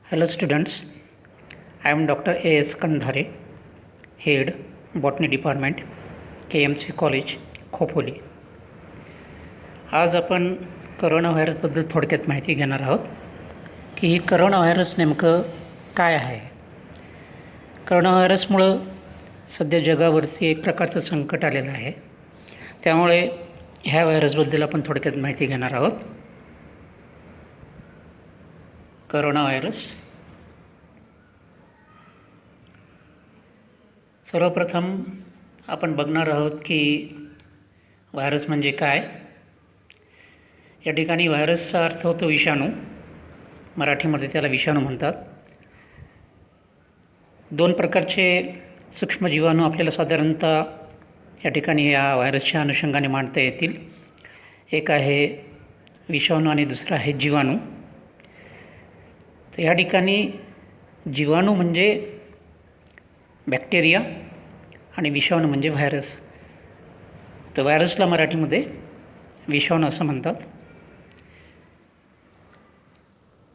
Hello students, I am Dr. A.S. Kandhare, Head, Botany Department, KMC College, Khopoli. आज आपण corona व्हायरसबद्दल थोडक्यात माहिती घेणार आहोत की ही करोना व्हायरस नेमकं काय आहे. करोना व्हायरसमुळं सध्या जगावरती एक प्रकारचं संकट आलेलं आहे. त्यामुळे ह्या व्हायरसबद्दल आपण थोडक्यात माहिती घेणार आहोत. Corona virus. सर्वप्रथम आपण बघणार आहोत की व्हायरस म्हणजे काय. या ठिकाणी व्हायरसचा अर्थ होतो विषाणू. मराठीमध्ये त्याला विषाणू म्हणतात. दोन प्रकारचे सूक्ष्म जीवाणू आपल्याला साधारणतः या ठिकाणी या व्हायरसच्या अनुषंगाने मांडता येतील. एक आहे विषाणू आणि दुसरा आहे जीवाणू. तर या ठिकाणी जीवाणू म्हणजे बॅक्टेरिया आणि विषाणू म्हणजे व्हायरस. तर व्हायरसला मराठीमध्ये विषाणू असं म्हणतात.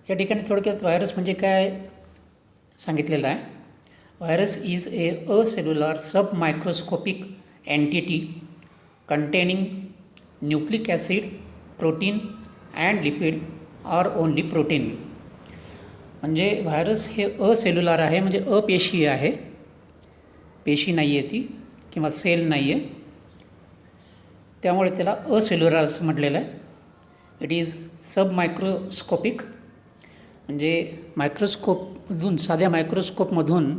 या ठिकाणी थोडक्यात व्हायरस म्हणजे काय सांगितलेलं आहे. Virus is a acellular sub microscopic entity containing nucleic acid, protein and lipid or only protein. म्हणजे व्हायरस हे असेल्युलर आहे, म्हणजे अपेशीय आहे. पेशी नाही आहे ती किंवा सेल नाही आहे, त्यामुळे त्याला असेल्युलर असं म्हटलेलं आहे. इट इज सब मायक्रोस्कोपिक, म्हणजे मायक्रोस्कोपमधून, साध्या मायक्रोस्कोपमधून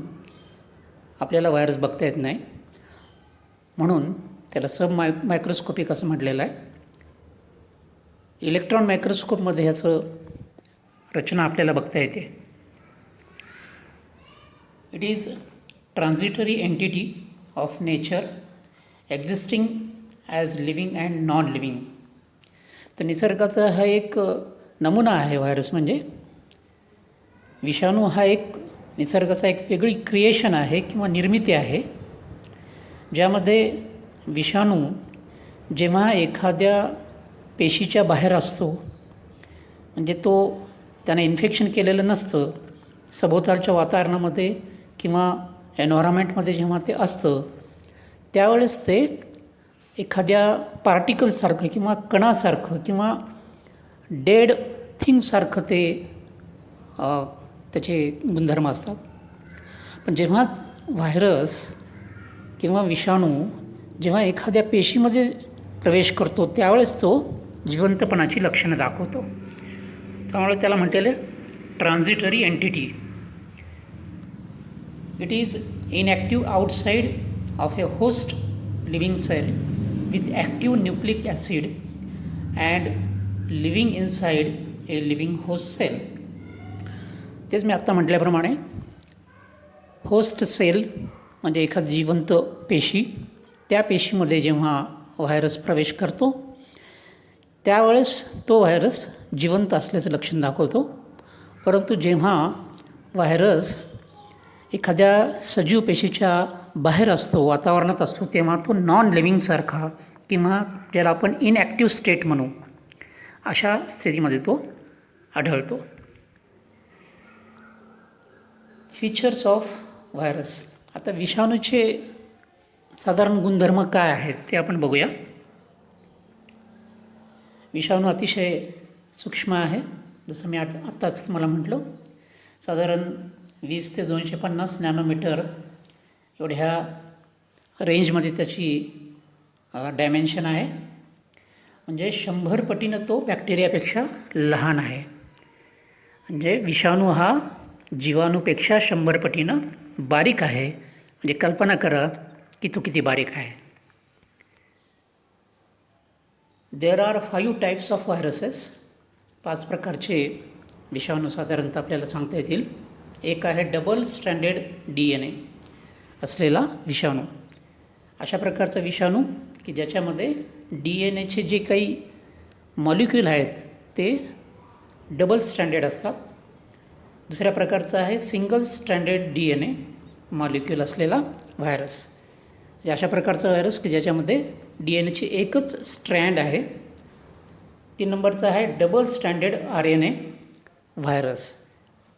आपल्याला व्हायरस बघता येत नाही, म्हणून त्याला सब मायक्रोस्कोपिक असं म्हटलेलं आहे. इलेक्ट्रॉन मायक्रोस्कोपमध्ये ह्याचं रचना आपल्याला बघता येते. It is transitory entity of nature existing as living and non living. तर निसर्गाचा हा एक नमुना आहे व्हायरस. म्हणजे विषाणू हा एक निसर्गाचा एक वेगळी क्रिएशन आहे किंवा निर्मिती आहे, ज्यामध्ये विषाणू जेव्हा एखाद्या पेशीच्या बाहेर असतो, म्हणजे तो त्याने इन्फेक्शन केलेलं नसतं, सभोवतालच्या वातावरणामध्ये किंवा एन्व्हायरमेंटमध्ये जेव्हा ते असतं, त्यावेळेस ते एखाद्या पार्टिकलसारखं किंवा कणासारखं किंवा डेड थिंगसारखं ते त्याचे गुणधर्म असतात. पण जेव्हा व्हायरस किंवा विषाणू जेव्हा एखाद्या पेशीमध्ये प्रवेश करतो, त्यावेळेस तो जिवंतपणाची लक्षणं दाखवतो. त्यामुळे त्याला म्हटलेलं transitory entity. It is inactive outside of a host living cell with active nucleic acid and living inside a living host cell. तेच मी आत्ता म्हटल्याप्रमाणे होस्ट सेल म्हणजे एखादी जिवंत पेशी, त्या पेशीमध्ये जेव्हा व्हायरस प्रवेश करतो, त्यावेळेस तो व्हायरस जिवंत असल्याचं लक्षण दाखवतो. परंतु जेव्हा व्हायरस एखाद्या सजीव पेशीच्या बाहेर असतो, वातावरणात असतो, तेव्हा तो नॉन लिव्हिंगसारखा किंवा ज्याला आपण इनॲक्टिव्ह स्टेट म्हणू, अशा स्थितीमध्ये तो आढळतो. Features of virus. आता विषाणूचे साधारण गुणधर्म काय आहेत ते आपण बघूया. विषाणू अतिशय सूक्ष्म आहे, जसं मी आत्ताच तुम्हाला म्हटलं. साधारण 20 ते 250 नॅनोमीटर एवढ्या रेंजमध्ये त्याची डायमेन्शन आहे. म्हणजे 100 पटीनं तो बॅक्टेरियापेक्षा लहान आहे. म्हणजे विषाणू हा जीवाणूपेक्षा 100 पटीनं बारीक आहे. म्हणजे कल्पना करा की तो किती बारीक आहे. There are 5 types of viruses. 5 प्रकारचे विषाणू साधारणतः आपल्याला सांगता येतील. एक आहे डबल स्ट्रँडेड DNA असलेला विषाणू. अशा प्रकारचा विषाणू की ज्याच्यामध्ये DNAचे जे काही मॉलिक्यूल आहेत ते डबल स्ट्रँडेड असतात. दुसऱ्या प्रकारचा आहे सिंगल स्ट्रँडेड DNA मॉलिक्यूल असलेला व्हायरस. अशा प्रकारचा व्हायरस की ज्याच्यामध्ये DNAची एकच स्ट्रँड आहे. 3 नंबरचा आहे डबल स्ट्रँडेड RNA व्हायरस.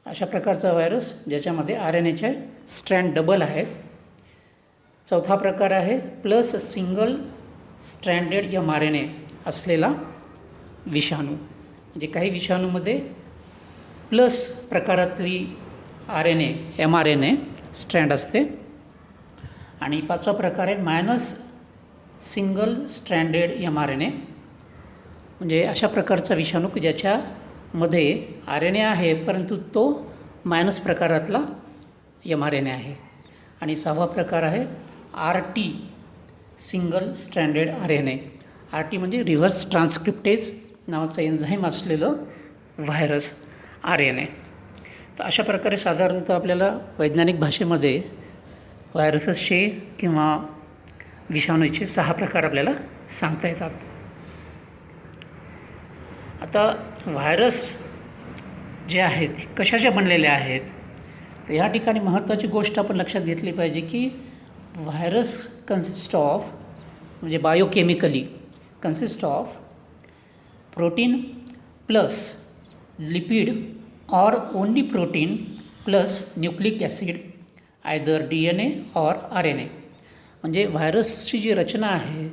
अशा प्रकारचा व्हायरस ज्याच्यामध्ये RNAचे स्ट्रँड डबल आहेत. चौथा प्रकार आहे प्लस सिंगल स्ट्रँडेड mRNA असलेला विषाणू. म्हणजे काही विषाणूमध्ये प्लस प्रकारातली mRNA स्ट्रँड असते. आणि पाचवा प्रकार आहे मायनस सिंगल स्ट्रँडेड mRNA. म्हणजे अशा प्रकारचा विषाणू की ज्याच्यामध्ये RNA आहे परंतु तो मायनस प्रकारातला mRNA आहे. आणि सहावा प्रकार आहे RT single stranded RNA. RT म्हणजे रिव्हर्स ट्रान्सक्रिप्टेज नावाचं एन्झाईम असलेलं व्हायरस RNA. तर अशा प्रकारे साधारणतः आपल्याला वैज्ञानिक भाषेमध्ये व्हायरसेसचे किंवा विषाणूचे 6 प्रकार आपल्याला सांगता येतात. आता व्हायरस जे आहेत हे कशाच्या बनलेले आहेत, तर ह्या ठिकाणी महत्त्वाची गोष्ट आपण लक्षात घेतली पाहिजे की व्हायरस कन्सिस्ट ऑफ म्हणजे biochemically consist of protein plus lipid or only protein plus nucleic acid either DNA or RNA. म्हणजे व्हायरसची जी रचना आहे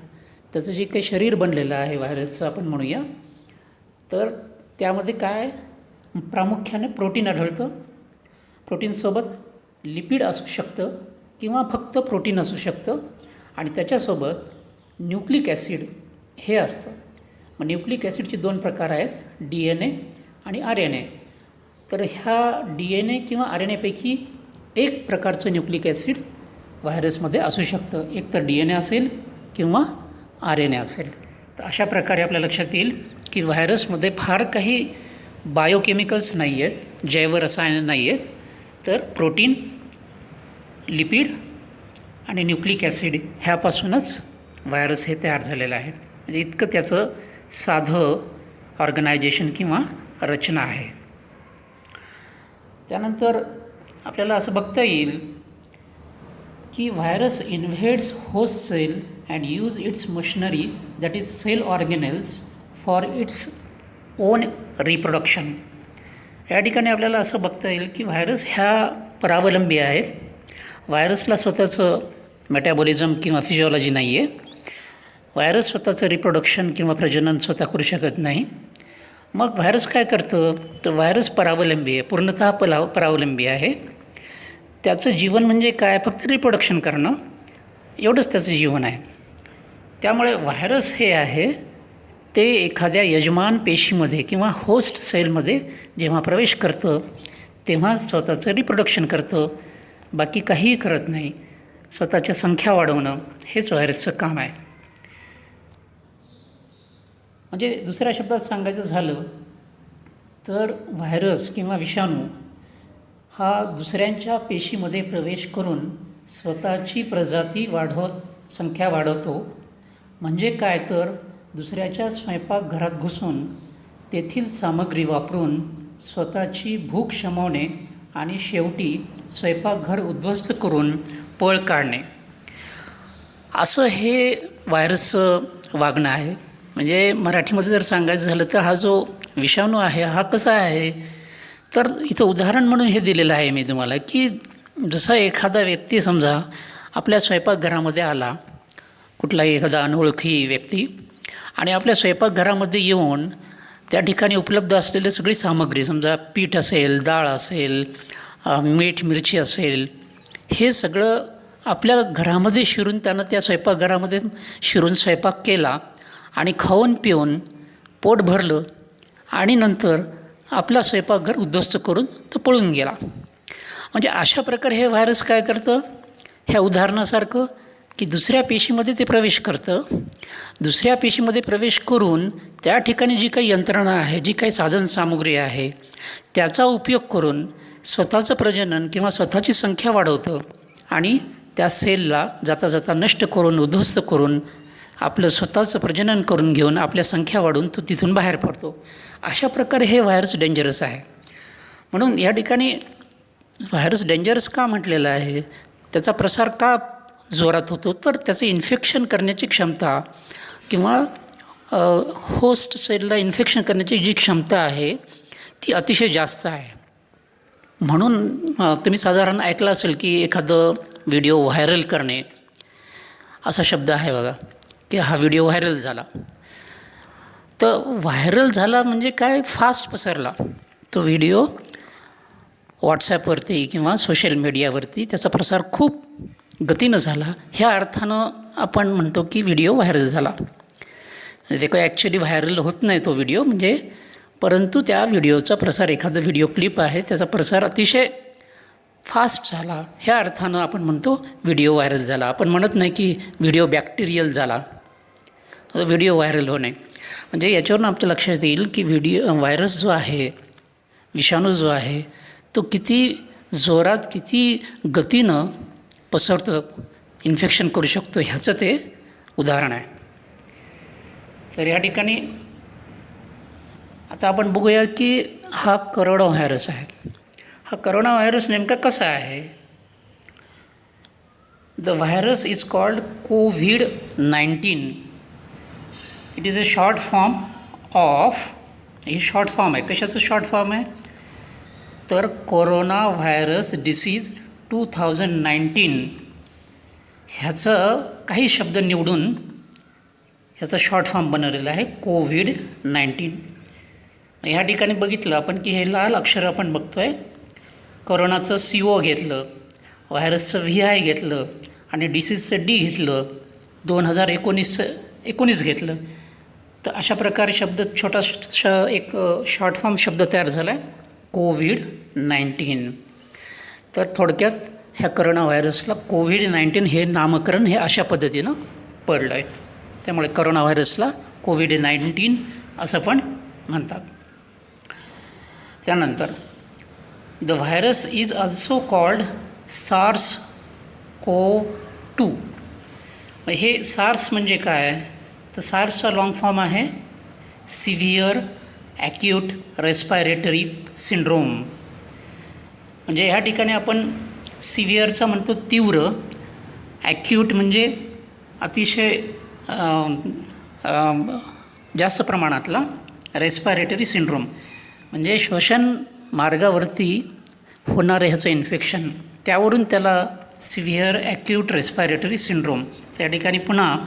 त्याचं जे काही शरीर बनलेलं आहे व्हायरसचं आपण म्हणूया, तर त्यामध्ये काय प्रामुख्याने प्रोटीन आढळतं. प्रोटीनसोबत लिपिड असू शकतं किंवा फक्त प्रोटीन असू शकतं आणि त्याच्यासोबत न्यूक्लिक ॲसिड हे असतं. मग न्यूक्लिक ॲसिडचे 2 प्रकार आहेत, DNA आणि RNA. तर ह्या DNA किंवा RNAपैकी एक प्रकारचं न्यूक्लिक ॲसिड व्हायरसमध्ये असू शकतं. एक तर DNA असेल किंवा RNA असेल. तर अशा प्रकारे आपल्या लक्षात येईल की व्हायरसमध्ये फार काही बायोकेमिकल्स नाही आहेत, जैवरसायनं नाही आहेत, तर प्रोटीन, लिपिड आणि न्यूक्लिक ॲसिड ह्यापासूनच व्हायरस हे तयार झालेलं आहे. म्हणजे इतकं त्याचं साधं ऑर्गनायझेशन किंवा रचना आहे. त्यानंतर आपल्याला असं बघता येईल की virus invades host cell and use its machinery that is cell organelles for its own reproduction. या ठिकाणी आपल्याला असं बघता येईल की व्हायरस ह्या परावलंबी आहेत. व्हायरसला स्वतःचं मेटाबॉलिझम किंवा फिजिओलॉजी नाही आहे. व्हायरस स्वतःचं रिप्रोडक्शन किंवा प्रजनन स्वतः करू शकत नाही. मग व्हायरस काय करतं, तर व्हायरस परावलंबी आहे, पूर्णतः परावलंबी आहे. त्याचं जीवन म्हणजे काय, फक्त रिप्रोडक्शन करणं एवढंच त्याचं जीवन आहे. त्यामुळे व्हायरस हे आहे ते एखाद्या यजमान पेशीमध्ये किंवा होस्ट सेलमध्ये जेव्हा प्रवेश करतं तेव्हा स्वतःचं रिप्रोडक्शन करतं, बाकी काहीही करत नाही. स्वतःच्या संख्या वाढवणं हेच व्हायरसचं काम आहे. म्हणजे दुसऱ्या शब्दात सांगायचं झालं तर व्हायरस किंवा विषाणू हा दुसऱ्यांच्या पेशीमध्ये प्रवेश करून स्वतःची प्रजाती संख्या वाढवतो. म्हणजे काय, तर दुसऱ्याच्या स्वयंपाकघरात घुसून तेथील सामग्री वापरून स्वतःची भूक शमवणे आणि शेवटी स्वयंपाकघर उद्ध्वस्त करून पळ काढणे, असं हे व्हायरसचं वागणं आहे. म्हणजे मराठीमध्ये जर सांगायचं झालं तर हा जो विषाणू आहे हा कसा आहे, तर इथं उदाहरण म्हणून हे दिलेलं आहे मी तुम्हाला की जसा एखादा व्यक्ती समजा आपल्या स्वयंपाकघरामध्ये आला, कुठलाही एखादा अनोळखी व्यक्ती, आणि आपल्या स्वयंपाकघरामध्ये येऊन त्या ठिकाणी उपलब्ध असलेली सगळी सामग्री, समजा पीठ असेल, डाळ असेल, मीठ मिरची असेल, हे सगळं आपल्या घरामध्ये शिरून त्यानं त्या स्वयंपाकघरामध्ये शिरून स्वयंपाक केला आणि खाऊन पिऊन पोट भरलं आणि नंतर आपला स्वयंपाकघर उद्ध्वस्त करून तो पळून गेला. म्हणजे अशा प्रकारे हे व्हायरस काय करतं, ह्या उदाहरणासारखं की दुसऱ्या पेशीमध्ये ते प्रवेश करतं. दुसऱ्या पेशीमध्ये प्रवेश करून त्या ठिकाणी जी काही यंत्रणा आहे, जी काही साधनसामुग्री आहे, त्याचा उपयोग करून स्वतःचं प्रजनन किंवा स्वतःची संख्या वाढवतं आणि त्या सेलला जाता जाता नष्ट करून, उद्ध्वस्त करून आपलं स्वतःचं प्रजनन करून घेऊन आपल्या संख्या वाढून तो तिथून बाहेर पडतो. अशा प्रकारे हे व्हायरस डेंजरस आहे. म्हणून या ठिकाणी व्हायरस डेंजरस का म्हटलेलं आहे, त्याचा प्रसार का जोरात होतो, तर त्याचं इन्फेक्शन करण्याची क्षमता किंवा होस्ट सेलला इन्फेक्शन करण्याची जी क्षमता आहे ती अतिशय जास्त आहे. म्हणून तुम्ही साधारण ऐकलं असेल की एखादं व्हिडिओ व्हायरल करणे असा शब्द आहे बघा, की हा व्हिडिओ व्हायरल झाला. तर व्हायरल झाला म्हणजे काय, फास्ट पसरला तो व्हिडिओ व्हॉट्सॲपवरती किंवा सोशल मीडियावरती त्याचा प्रसार खूप गतीनं झाला. ह्या अर्थानं आपण म्हणतो की व्हिडिओ व्हायरल झाला. ते काही ॲक्च्युली व्हायरल होत नाही तो व्हिडिओ म्हणजे, परंतु त्या व्हिडिओचा प्रसार, एखादं व्हिडिओ क्लिप आहे त्याचा प्रसार अतिशय फास्ट झाला, ह्या अर्थानं आपण म्हणतो व्हिडिओ व्हायरल झाला. आपण म्हणत नाही की व्हिडिओ बॅक्टेरियल झाला, व्हिडिओ व्हायरल होणे. म्हणजे याच्यावरून आपल्या लक्षात येईल की व्हायरस जो आहे, विषाणू जो आहे, तो किती जोरात, किती गतीनं पसरतं, इन्फेक्शन करू शकतो, ह्याचं ते उदाहरण आहे. तर या ठिकाणी आता आपण बघूया की हा करोना व्हायरस आहे. हा करोना व्हायरस नेमका कसा आहे? The virus is called COVID-19. It is a short form of, he short form आहे. कशाचं शॉर्ट फॉर्म आहे? तर कोरोना व्हायरस डिसीज 2019 ह्याचं काही शब्द निवडून ह्याचा शॉर्ट फॉर्म बनवलेला आहे COVID-19. ह्या ठिकाणी बघितलं आपण की हे लाल अक्षर आपण बघतो आहे. कोरोनाचं CO घेतलं, व्हायरसचं VI घेतलं आणि डिसीजचं D घेतलं, 2019 घेतलं. तर अशा प्रकारे शब्द छोटासा एक शॉर्ट फॉर्म शब्द तयार झाला आहे COVID-19. तर थोडक्यात ह्या करोना व्हायरसला COVID-19 हे नामकरण हे अशा पद्धतीनं पडलं आहे. त्यामुळे करोना व्हायरसला COVID-19 असं पण म्हणतात. त्यानंतर the virus is also called SARS-CoV-2. हे सार्स म्हणजे काय? तर सार्सचा लॉंग फॉर्म आहे सिव्हिअर ॲक्यूट रेस्पायरेटरी सिंड्रोम. म्हणजे ह्या ठिकाणी आपण सिव्हिअरचा म्हणतो तीव्र, ॲक्यूट म्हणजे अतिशय जास्त प्रमाणातला, रेस्पायरेटरी सिंड्रोम म्हणजे श्वसन मार्गावरती होणारं ह्याचं इन्फेक्शन, त्यावरून त्याला सिव्हिअर ॲक्यूट रेस्पायरेटरी सिंड्रोम. त्या ठिकाणी पुन्हा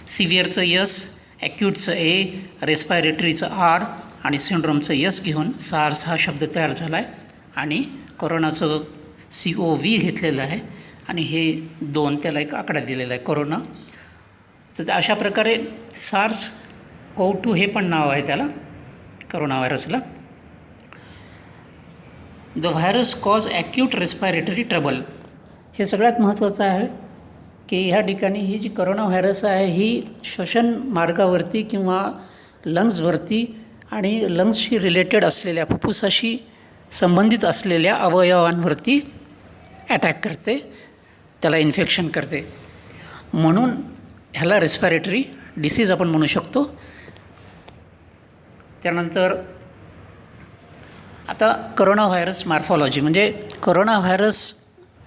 सिव्हिअरचं S, ॲक्यूटचं A, रेस्पायरेटरीचं R आणि सिंड्रोमचं S घेऊन सार्स हा शब्द तयार झाला आहे. आणि कोरोनाचं COV घेतलेलं आहे आणि हे 2 त्याला एक आकडा दिलेला आहे कोरोना. तर अशा प्रकारे SARS-CoV-2 हे पण नाव आहे त्याला, करोना व्हायरसला. The virus cause acute respiratory trouble. हे सगळ्यात महत्त्वाचं आहे की ह्या ठिकाणी ही जी करोना व्हायरस आहे ही श्वसन मार्गावरती किंवा लंग्सवरती आणि लंग्सशी रिलेटेड असलेल्या, फुफ्फुसाशी संबंधित असलेल्या अवयवांवरती अटॅक करते, त्याला इन्फेक्शन करते. म्हणून ह्याला रेस्पायरेटरी डिसीज आपण म्हणू शकतो. त्यानंतर आता करोना व्हायरस मॉर्फॉलॉजी म्हणजे करोना व्हायरस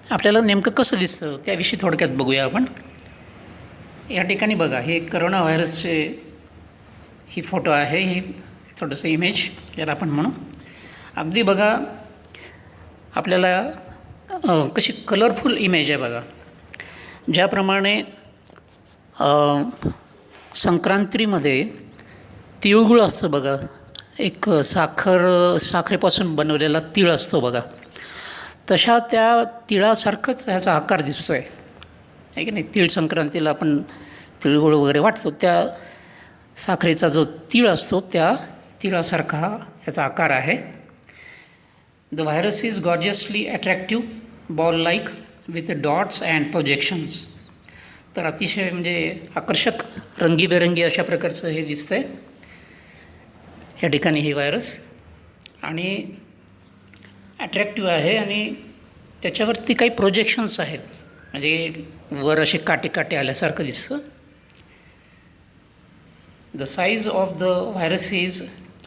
आपल्याला नेमकं कसं दिसतं त्याविषयी थोडक्यात बघूया आपण. या ठिकाणी बघा, हे करोना व्हायरसचे ही फोटो आहे, ही थोडंसं इमेज ज्याला आपण म्हणू. अगदी बघा आपल्याला कशी कलरफुल इमेज आहे बघा. ज्याप्रमाणे संक्रांतीमध्ये तिळगुळ असतं बघा, एक साखरेपासून बनवलेला तीळ असतो बघा, तशा त्या तिळासारखंच ह्याचा आकार दिसतो आहे की नाही. तीळ संक्रांतीला आपण तिळगुळ वगैरे वाटतो, त्या साखरेचा जो तीळ असतो त्या तिळासारखा ह्याचा आकार आहे. The virus is gorgeously attractive ball like with dots and projections. तर अतिशय म्हणजे आकर्षक, रंगीबेरंगी अशा प्रकारचं हे दिसतं आहे या ठिकाणी हे व्हायरस. आणि अट्रॅक्टिव्ह आहे आणि त्याच्यावरती काही प्रोजेक्शन्स आहेत, म्हणजे वर असे काटे काटे आल्यासारखं दिसतं. The size of the virus is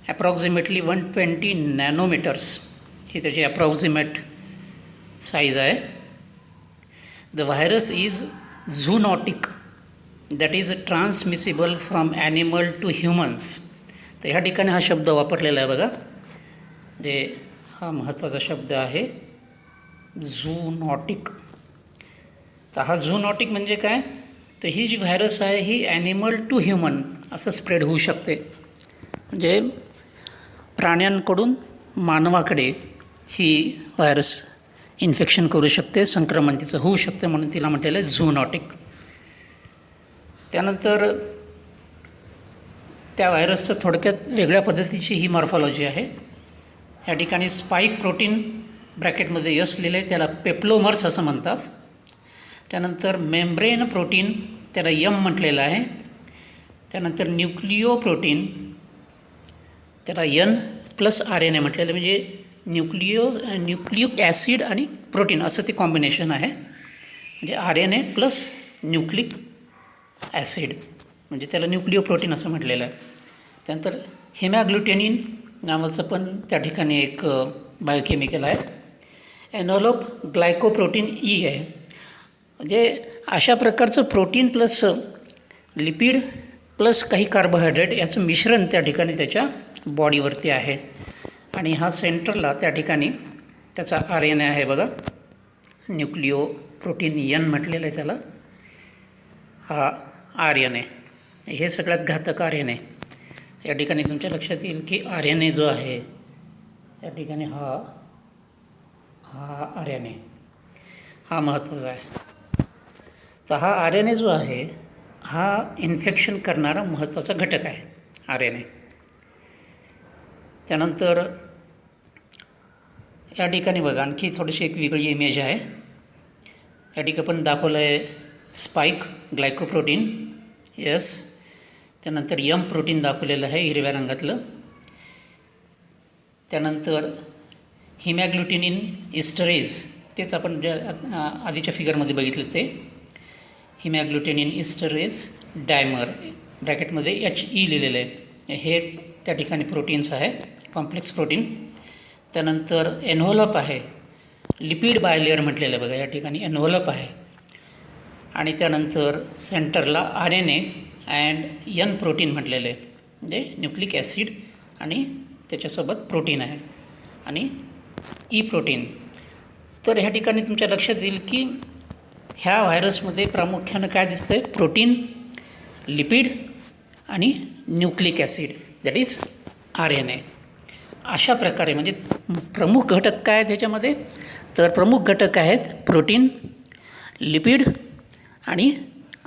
approximately 120 nanometres. ही त्याची ॲप्रॉक्सिमेट साईज आहे. The virus is zoonotic, that is transmissible from animal to humans. तर ह्या ठिकाणी हा शब्द वापरलेला आहे बघा, म्हणजे हा महत्त्वाचा शब्द आहे. झूनॉटिक. तर हा झूनॉटिक म्हणजे काय, तर ही जी व्हायरस आहे ही ॲनिमल टू ह्युमन असं स्प्रेड होऊ शकते. म्हणजे प्राण्यांकडून मानवाकडे ही व्हायरस इन्फेक्शन करू शकते, संक्रमण तिचं होऊ शकते, म्हणून तिला म्हटलेलं आहे झूनॉटिक. त्यानंतर त्या व्हायरसचं थोडक्यात वेगळ्या पद्धतीची ही मॉर्फॉलॉजी आहे. या ठिकाणी स्पाईक प्रोटीन ब्रॅकेटमध्ये यस लिहिलं आहे, त्याला पेप्लोमर्स असं म्हणतात. त्यानंतर मेम्ब्रेन प्रोटीन, त्याला यम म्हटलेलं आहे. त्यानंतर न्यूक्लिओ प्रोटीन, त्याला N+RNA म्हटलेलं, म्हणजे न्यूक्लिक ॲसिड आणि प्रोटीन असं ते कॉम्बिनेशन आहे. म्हणजे RNA प्लस न्यूक्लिक ॲसिड, म्हणजे त्याला न्यूक्लिओ प्रोटीन असं म्हटलेलं आहे. त्यानंतर हेमॅग्लुटेनिन नावाचं पण त्या ठिकाणी एक बायोकेमिकल आहे. एनोलोप ग्लायकोप्रोटीन ई आहे. म्हणजे अशा प्रकारचं प्रोटीन प्लस लिपिड प्लस काही कार्बोहायड्रेट याचं मिश्रण त्या ठिकाणी त्याच्या बॉडीवरती आहे. आणि हा सेंटरला त्या ठिकाणी त्याचा RNA आहे बघा, न्यूक्लिओ प्रोटीन N म्हटलेलं आहे त्याला. हा RNA हे सगळ्यात घातक RNA. या ठिकाणी तुमच्या लक्षात येईल की RNA जो आहे या ठिकाणी हा RNA हा महत्त्वाचा आहे. तर हा RNA जो आहे हा इन्फेक्शन करणारा महत्त्वाचा घटक आहे RNA. त्यानंतर या ठिकाणी बघा आणखी थोडीशी एक वेगळी इमेज आहे. या ठिकाणी पण दाखवलं आहे स्पाईक ग्लायकोप्रोटीन यस. त्यानंतर यम प्रोटीन दाखवलेलं आहे हिरव्या रंगातलं. त्यानंतर हिमॅग्लुटिनिन इस्टरेज, तेच आपण ज्या आधीच्या फिगरमध्ये बघितलं ते हिमॅग्लुटिनिन इस्टरेज डायमर ब्रॅकेटमध्ये HE लिहिलेलं आहे. हे त्या ठिकाणी प्रोटीन्स आहे, कॉम्प्लेक्स प्रोटीन. त्यानंतर एन्व्हलप आहे, लिपिड बायलेअर म्हटलेलं आहे बघा, या ठिकाणी एन्व्हलप आहे. आणि त्यानंतर सेंटरला RNA अँड N प्रोटीन म्हटलेलं आहे, म्हणजे न्यूक्लिक ॲसिड आणि त्याच्यासोबत प्रोटीन आहे आणि ई प्रोटीन. तर ह्या ठिकाणी तुमच्या लक्षात येईल की ह्या व्हायरसमध्ये प्रामुख्यानं काय दिसतं आहे, प्रोटीन, लिपिड आणि nucleic acid that is RNA. अशा प्रकारे म्हणजे प्रमुख घटक काय आहेत ह्याच्यामध्ये, तर प्रमुख घटक आहेत प्रोटीन, लिपिड आणि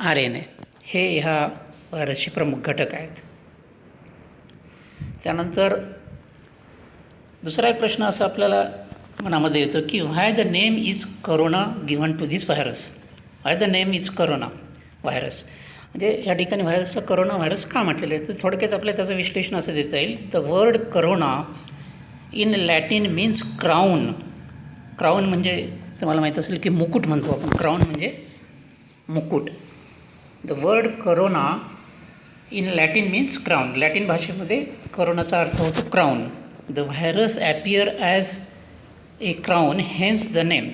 RNA. हे ह्या व्हायरसचे प्रमुख घटक आहेत. त्यानंतर दुसरा एक प्रश्न असा आपल्याला मनामध्ये येतो की why the name is corona given to this virus. Why the name is corona virus, म्हणजे या ठिकाणी व्हायरसला करोना व्हायरस का म्हटलेलं आहे. तर थोडक्यात आपल्याला त्याचं विश्लेषण असं देता येईल. The word corona in Latin means crown. Crown म्हणजे तुम्हाला माहीत असेल की मुकुट म्हणतो आपण, क्राऊन म्हणजे मुकुट. The word corona in Latin means crown. Latin भाषेमध्ये करोनाचा अर्थ होतो crown. The virus appear as a crown hence the name.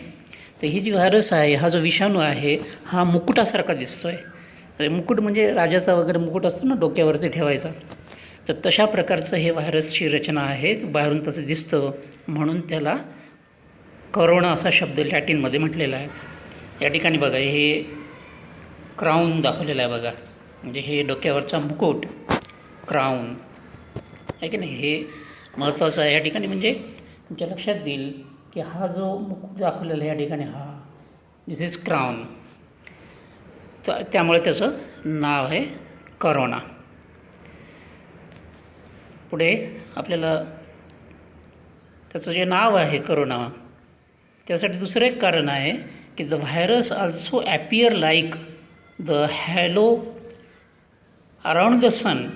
तर ही जी व्हायरस आहे, हा जो विषाणू आहे हा मुकुटासारखा दिसतो आहे. मुकुट म्हणजे राजाचा वगैरे मुकुट असतो ना डोक्यावरती ठेवायचा, तर तशा प्रकारचं हे व्हायरसची रचना आहे. बाहेरून तसं दिसतं म्हणून त्याला करोना असा शब्द लॅटिनमध्ये म्हटलेला आहे. या ठिकाणी बघा हे क्राऊन दाखवलेलं आहे बघा, म्हणजे हे डोक्यावरचा मुकुट क्राऊन आहे की नाही, हे महत्त्वाचं आहे या ठिकाणी. म्हणजे तुमच्या लक्षात येईल की हा जो मुकुट दाखवलेला आहे या ठिकाणी हा दिस इज क्राऊन, तर त्यामुळे त्याचं नाव आहे करोना. पुढे आपल्याला त्याचं जे नाव आहे करोना त्यासाठी दुसरं एक कारण आहे की the virus also appear like the halo around the sun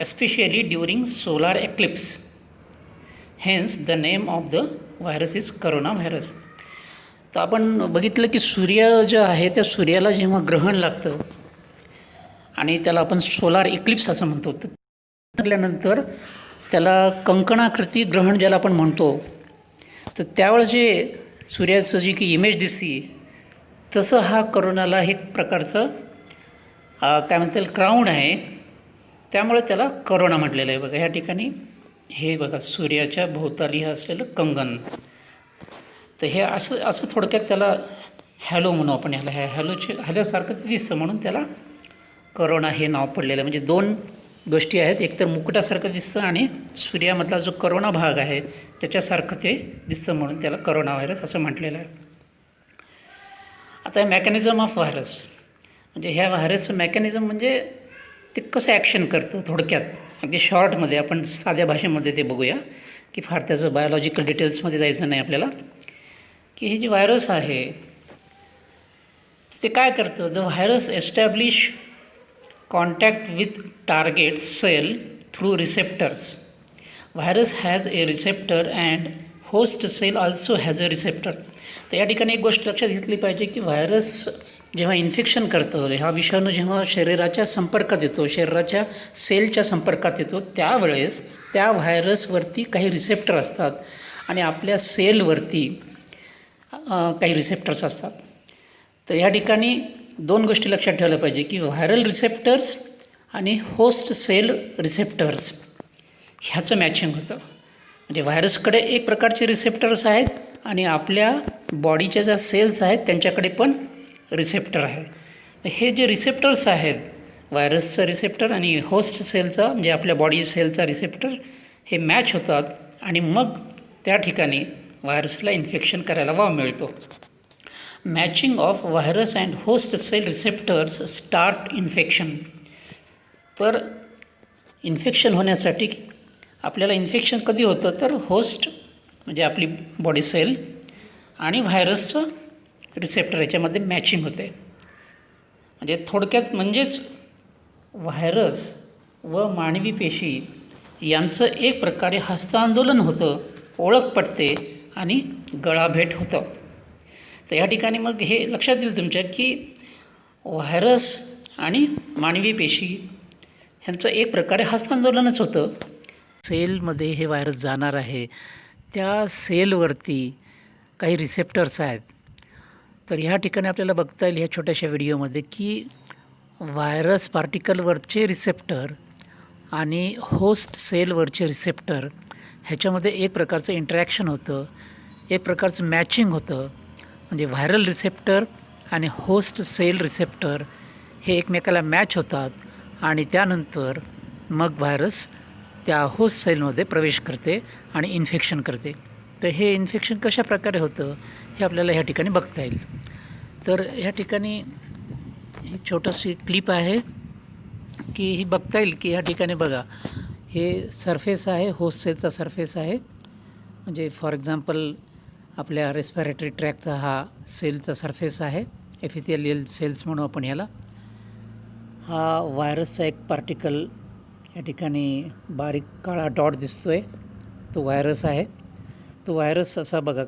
especially during solar eclipse. Hence the name of the virus is corona virus. तर आपण बघितलं की सूर्य जो आहे त्या सूर्याला जेव्हा ग्रहण लागतं आणि त्याला आपण सोलार इक्लिप्स असं म्हणतो, तर लागल्यानंतर त्याला कंकणाकृती ग्रहण ज्याला आपण म्हणतो, तर त्यावेळेस जे सूर्याचं जी की इमेज दिसते तसं हा करोनाला एक प्रकारचं काय म्हणता येईल क्राऊन आहे, त्यामुळे त्याला करोना म्हटलेलं आहे. बघा या ठिकाणी हे बघा सूर्याच्या भोवताली हे असलेलं कंगन, तर हे असं असं थोडक्यात त्याला हॅलो म्हणू आपण याला, हॅलोसारखं ते दिसतं म्हणून त्याला करोना हे नाव पडलेलं आहे. म्हणजे दोन गोष्टी आहेत, एकतर मुकुटासारखं दिसतं आणि सूर्यामधला जो करोना भाग आहे त्याच्यासारखं ते दिसतं म्हणून त्याला करोना व्हायरस असं म्हटलेलं आहे. आता मेकॅनिझम ऑफ व्हायरस म्हणजे ह्या व्हायरसचं मेकॅनिझम म्हणजे ते कसं ॲक्शन करतं थोडक्यात अगदी शॉर्टमध्ये आपण साध्या भाषेमध्ये ते बघूया, की फार त्याचं बायोलॉजिकल डिटेल्समध्ये जायचं नाही आपल्याला. की हे जे व्हायरस आहे ते काय करतं, the virus establish contact with target cell through receptors. Virus has a receptor and host cell also has a receptor. तर या ठिकाणी एक गोष्ट लक्षात घेतली पाहिजे की व्हायरस जेव्हा इन्फेक्शन करतं, हा विषाणू जेव्हा शरीराच्या संपर्कात येतो, शरीराच्या सेलच्या संपर्कात येतो, त्यावेळेस त्या व्हायरसवरती काही रिसेप्टर असतात आणि आपल्या सेलवरती काही रिसेप्टर्स असतात. तर या ठिकाणी दोन गोष्टी लक्षात ठेवल्या पाहिजे की व्हायरल रिसेप्टर्स आणि होस्ट सेल रिसेप्टर्स ह्याचं मॅचिंग होतं. म्हणजे व्हायरसकडे एक प्रकारचे रिसेप्टर्स आहेत आणि आपल्या बॉडीच्या ज्या सेल्स आहेत त्यांच्याकडे पण रिसेप्टर आहे. हे जे रिसेप्टर्स आहेत, व्हायरसचं रिसेप्टर आणि होस्ट सेलचा म्हणजे आपल्या बॉडी सेलचा रिसेप्टर, हे मॅच होतात आणि मग त्या ठिकाणी व्हायरसला इन्फेक्शन करायला वाव मिळतो. Matching of virus and host cell receptors start infection. तर इन्फेक्शन होण्यासाठी आपल्याला इन्फेक्शन कधी होतं, तर होस्ट म्हणजे आपली बॉडी सेल आणि व्हायरसचं रिसेप्टर याच्यामध्ये मॅचिंग होते. म्हणजे थोडक्यात म्हणजेच व्हायरस व मानवी पेशी यांचं एक प्रकारे हस्तांदोलन होतं, ओळख पटते आणि गळाभेट होतं. तर या ठिकाणी मग हे लक्षात येईल तुमच्या की व्हायरस आणि मानवी पेशी ह्यांचं एक प्रकारे हस्तांदोलनच होतं. सेलमध्ये हे व्हायरस जाणार आहे, त्या सेलवरती काही रिसेप्टर्स आहेत. तर ह्या ठिकाणी आपल्याला बघता येईल ह्या छोट्याशा व्हिडिओमध्ये की व्हायरस पार्टिकलवरचे रिसेप्टर आणि होस्ट सेलवरचे रिसेप्टर ह्याच्यामध्ये एक प्रकारचं इंटरॅक्शन होतं, एक प्रकारचं मॅचिंग होतं. म्हणजे व्हायरल रिसेप्टर आणि होस्ट सेल रिसेप्टर हे एकमेकाला मॅच होतात आणि त्यानंतर मग व्हायरस त्या होस्ट सेलमध्ये प्रवेश करते आणि इन्फेक्शन करते. तर हे इन्फेक्शन कशा प्रकारे होतं हे आपल्याला ह्या ठिकाणी बघता येईल. तर ह्या ठिकाणी ही छोटीशी क्लिप आहे की ही बघता येईल की ह्या ठिकाणी बघा, हे सरफेस आहे, होस्ट सेलचा सरफेस आहे. म्हणजे फॉर एक्झाम्पल आपल्या रेस्पिरेटरी ट्रॅकचा हा सेलचा सरफेस आहे, एपिथेलियल सेल्स म्हणू आपण याला. हा व्हायरसचा एक पार्टिकल या ठिकाणी बारीक काळा डॉट दिसतो आहे, तो व्हायरस आहे. तो व्हायरस असा बघा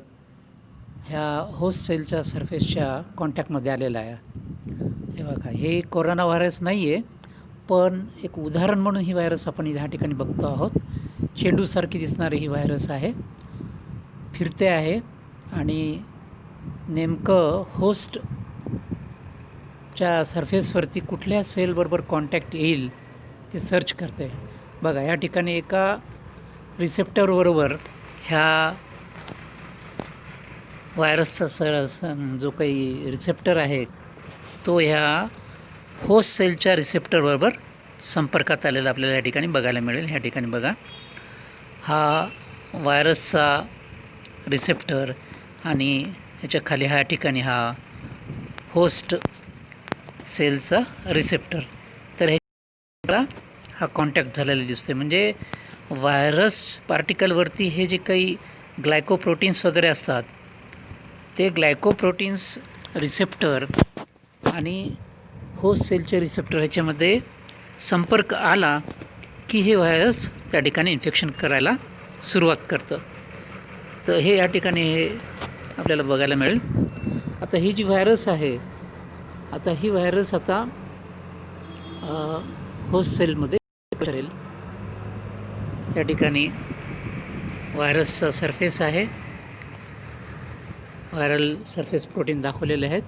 ह्या होस्ट सेलच्या सरफेसच्या कॉन्टॅक्टमध्ये आलेला आहे. हे बघा, हे कोरोना व्हायरस नाही आहे, पण एक उदाहरण म्हणून ही व्हायरस आपण ह्या ठिकाणी बघतो आहोत. चेंडूसारखी दिसणारी ही व्हायरस आहे, फिरते आहे आणि नेमकं होस्टच्या सरफेसवरती कुठल्या सेलबरोबर कॉन्टॅक्ट येईल ते सर्च करते. बघा, या ठिकाणी एका रिसेप्टरबरोबर ह्या व्हायरसचा जो काही रिसेप्टर आहे तो ह्या होस्ट सेलच्या रिसेप्टरबरोबर संपर्कात आलेला आपल्याला या ठिकाणी बघायला मिळेल. ह्या ठिकाणी बघा, हा व्हायरसचा रिसेप्टर आणि ह्याच्या खाली ह्या ठिकाणी हा होस्ट सेलचा रिसेप्टर. तर ह्याला हा कॉन्टॅक्ट झालेला दिसतो. म्हणजे व्हायरस पार्टिकलवरती हे जे काही ग्लायकोप्रोटीन्स वगैरे असतात ते ग्लायकोप्रोटीन्स रिसेप्टर आणि होस्ट सेलचे रिसेप्टर ह्याच्यामध्ये संपर्क आला की हे व्हायरस त्या ठिकाणी इन्फेक्शन करायला सुरुवात करतं. तर हे या ठिकाणी हे आपल्याला बघायला मिळेल. आता ही जी व्हायरस आहे, आता ही व्हायरस आता होस्ट सेलमध्ये करेल. या ठिकाणी व्हायरसचा सरफेस आहे, व्हायरल सरफेस प्रोटीन दाखवलेले आहेत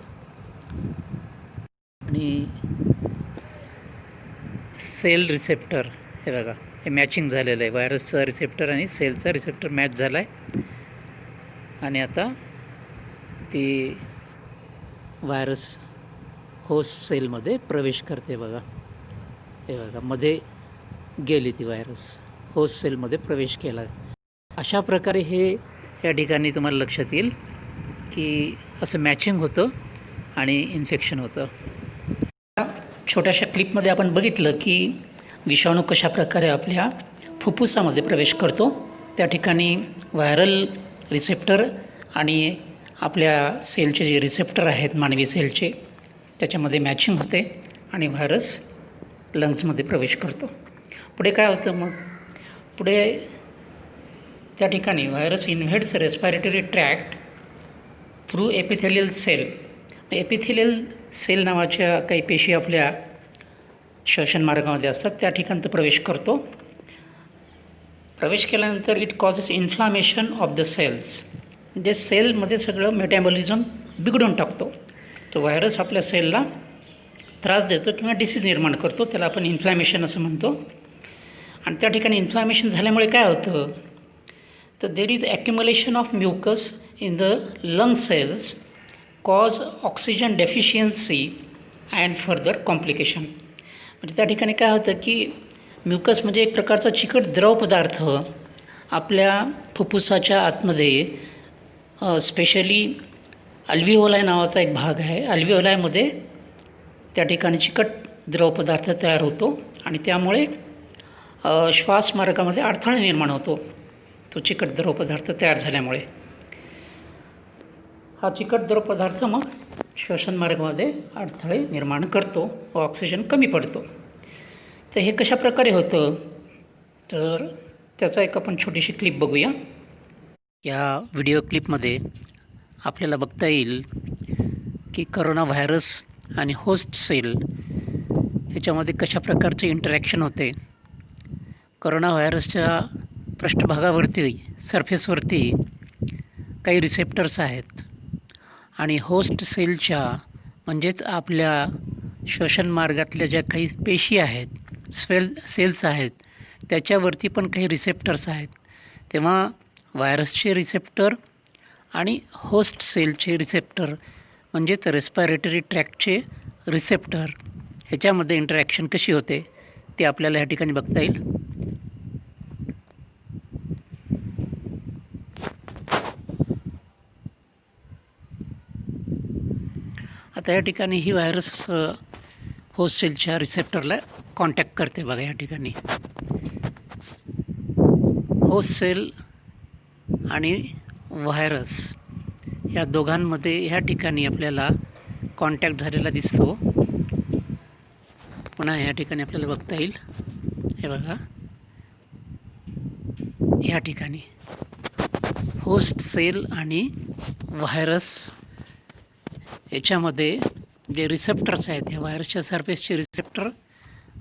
आणि सेल रिसेप्टर हे बघा, हे मॅचिंग झालेलं आहे. व्हायरसचा रिसेप्टर आणि सेलचा रिसेप्टर मॅच झाला आहे आणि आता ती व्हायरस होस्ट सेलमध्ये प्रवेश करते बघा. हे बघा, मध्ये गेली ती व्हायरस, होस्ट सेलमध्ये प्रवेश केला. अशा प्रकारे हे या ठिकाणी तुम्हाला लक्षात येईल की असं मॅचिंग होतं आणि इन्फेक्शन होतं. छोट्याशा क्लिपमध्ये आपण बघितलं की विषाणू कशा प्रकारे आपल्या फुफ्फुसामध्ये प्रवेश करतो. त्या ठिकाणी व्हायरल रिसेप्टर आणि आपल्या सेलचे जे रिसेप्टर आहेत मानवी सेलचे, त्याच्यामध्ये मॅचिंग होते आणि व्हायरस लंग्समध्ये प्रवेश करतो. पुढे काय होतं मग? पुढे त्या ठिकाणी virus invades respiratory tract through epithelial cell. Epithelial cell नावाच्या काही पेशी आपल्या श्वसन मार्गामध्ये असतात, त्या ठिकाणी तो प्रवेश करतो. प्रवेश केल्यानंतर it causes inflammation of the cells, म्हणजे सेलमध्ये सगळं मेटाबॉलिझम बिघडून टाकतो. तो व्हायरस आपल्या सेलला त्रास देतो किंवा डिसीज निर्माण करतो, त्याला आपण इन्फ्लॅमेशन असं म्हणतो. आणि त्या ठिकाणी इन्फ्लॅमेशन झाल्यामुळे काय होतं, तर there is accumulation of mucus in the lung cells, cause oxygen deficiency and further complication. म्हणजे त्या ठिकाणी काय होतं की म्युकस म्हणजे एक प्रकारचा चिकट द्रव पदार्थ आपल्या फुफ्फुसाच्या आतमध्ये, स्पेशली अल्व्हिओलाय नावाचा एक भाग आहे, अल्व्हिओलायमध्ये त्या ठिकाणी चिकट द्रव पदार्थ तयार होतो आणि त्यामुळे श्वासमार्गामध्ये अडथळा निर्माण होतो. तो चिकट द्रव पदार्थ तयार झाल्यामुळे हा चिकट द्रव पदार्थ मग श्वसनमार्गामध्ये अडथळे निर्माण करतो व ऑक्सिजन कमी पडतो. तर हे कशा प्रकारे होतं, तर त्याचा एक आपण छोटीशी क्लिप बघूया. या व्हिडिओ क्लिपमध्ये आपल्याला बघता येईल की करोना व्हायरस आणि होस्ट सेल ह्याच्यामध्ये कशा प्रकारचे इंटरॅक्शन होते. करोना व्हायरसच्या पृष्ठभागावरती, सरफेसवरती काही रिसेप्टर्स आहेत आणि होस्ट सेलच्या म्हणजेच आपल्या श्वसनमार्गातल्या ज्या काही पेशी आहेत, सेल्स आहेत, त्याच्यावरती पण काही रिसेप्टर्स आहेत. तेव्हा व्हायरसचे रिसेप्टर आणि होस्ट सेलचे रिसेप्टर म्हणजेच रेस्पिरेटरी ट्रॅक्टचे रिसेप्टर ह्याच्यामध्ये इंटरॅक्शन कशी होते ते आपल्याला ह्या ठिकाणी बघता येईल. आता या ठिकाणी ही व्हायरस होस्ट सेलच्या रिसेप्टरला कॉन्टॅक्ट करते बघा. या ठिकाणी होस्ट सेल आणि व्हायरस या दोघांमध्ये ह्या ठिकाणी आपल्याला कॉन्टॅक्ट झालेला दिसतो. पुन्हा ह्या ठिकाणी आपल्याला बघता येईल, हे बघा, ह्या ठिकाणी होस्ट सेल आणि व्हायरस याच्यामध्ये जे रिसेप्टर्स आहेत, ह्या व्हायरसच्या सरफेसचे रिसेप्टर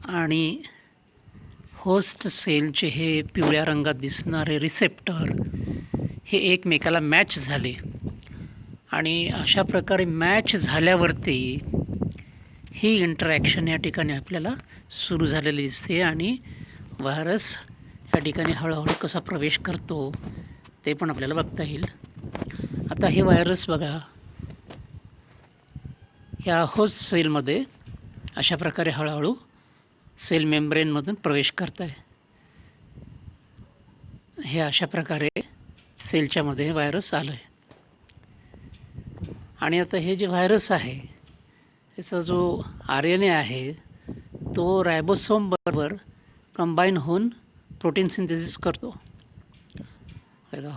आणि होस्ट सेलचे हे पिवळ्या रंगात दिसणारे रिसेप्टर हे एकमेकाला मॅच झाले आणि अशा प्रकारे मॅच झाल्यावरती ही इंटरॅक्शन या ठिकाणी आपल्याला सुरू झालेली दिसते आणि व्हायरस या ठिकाणी हळूहळू कसा प्रवेश करतो ते पण आपल्याला बघता येईल. आता हे व्हायरस बघा ह्या होस्ट सेलमध्ये अशा प्रकारे हळूहळू सेल मेम्ब्रेनमधून प्रवेश करत आहे. हे अशा प्रकारे सेलच्यामध्ये व्हायरस आलं आहे आणि आता हे जे व्हायरस आहे याचा जो RNA आहे तो रायबोसोम बरोबर कंबाईन होऊन प्रोटीन सिंथेसिस करतो.